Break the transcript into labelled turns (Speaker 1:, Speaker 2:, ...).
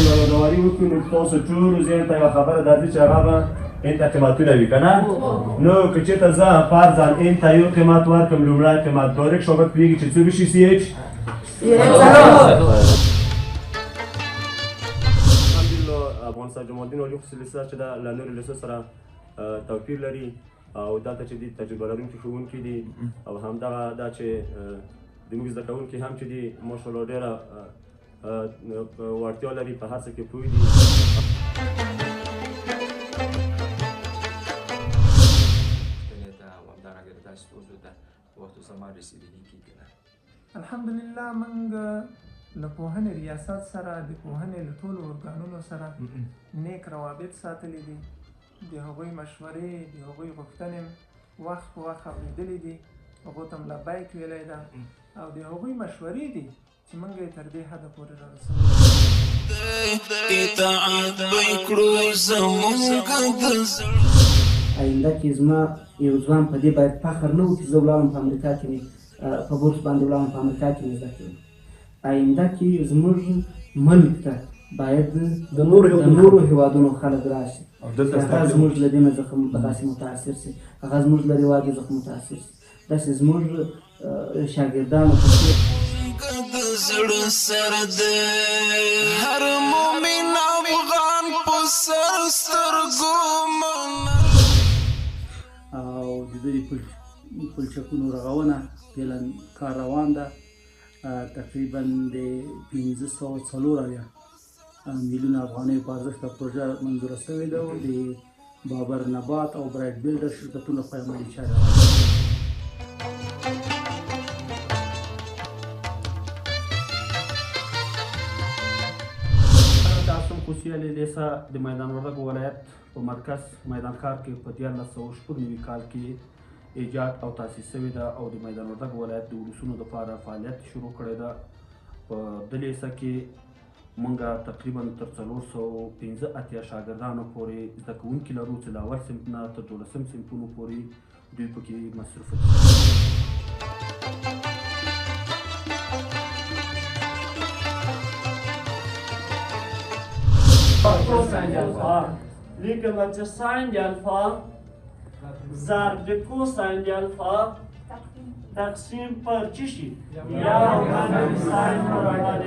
Speaker 1: یوه یادواري وکړو نو تاسو ټولو ذهن ته یوه خبره درځي چې هغه به انتقاماتونه وي که نه نو که چېرته زه فرضاً ان ته یو قیمت ورکړم لومړی قیمت طارق شاګرد پوهېږي چې څو بشي سی ایچ الحمدلله افغانستان جمهور الدین علي خصوصي لیسه چې ده له نورو لیسو سره توپیر لري او دلته چې دي تجربه لرونکي ښوونکي دي او همدغه دا چې زموږ زده کوونکي هم چې دي ماشاءالله ډېره وړتیا لري په هر څه کې پوه دي
Speaker 2: الحمدلله موږ له پوهنې ریاست سره د پوهنې له ټولو ارګانونو سره نیک روابط ساتلي دي د هغوی مشورې د هغوی غوښتنې وخت په وخت اورېدلې دي هغو ته لبیک ویلی ده او د هغوی مشورې دي چې موږ یې تر دې حده پورې رارسوو
Speaker 3: آینده کې زما یو ځوان په دې باید فخر نه و چې زه ولاړم په امریکا کې مې په بورس باندې ولاړم په امریکا کې مې زده کړم آینده کې زموږ ملک ته باید د نورو هېوادونو خلک راشي هغه زموږ له دې نه څخه داسې متاثر شي هغه زموږ له رواجو څخه متاثر شي داسې زموږ شاګردانو په څېر
Speaker 4: زړه سره ده هر مومن افغان په سر سترګو
Speaker 5: او د دوی پلچکونو رغونه فعلا کار روان ده تقریبا د 504 میلیون افغانۍ په ارزښت پروژه منظوره شوې ده او د بابر نبات او برایټ بیلډر شرکتونو په عملي چارې
Speaker 6: خصوصي لیسه د میدان وردګ ولایت په مرکز میدان ښار کې په 1996 کال کې ایجاد او تاسیس شوې ده او د میدان وردګ ولایت د ولسونو لپاره فعالیت شروع کړی ده په دې لیسه کې موږ تقریبا تر 485 شاګردانو پورې زده کوونکي لرو چې له اول صنف نه تر 12 صنفونو پورې دوی پکې مصروف دي
Speaker 7: کوسنج الفا لیکن بچه سنج الفا ضرب کوسنج الفا تقسیم پر چی شی؟ یا سنج پر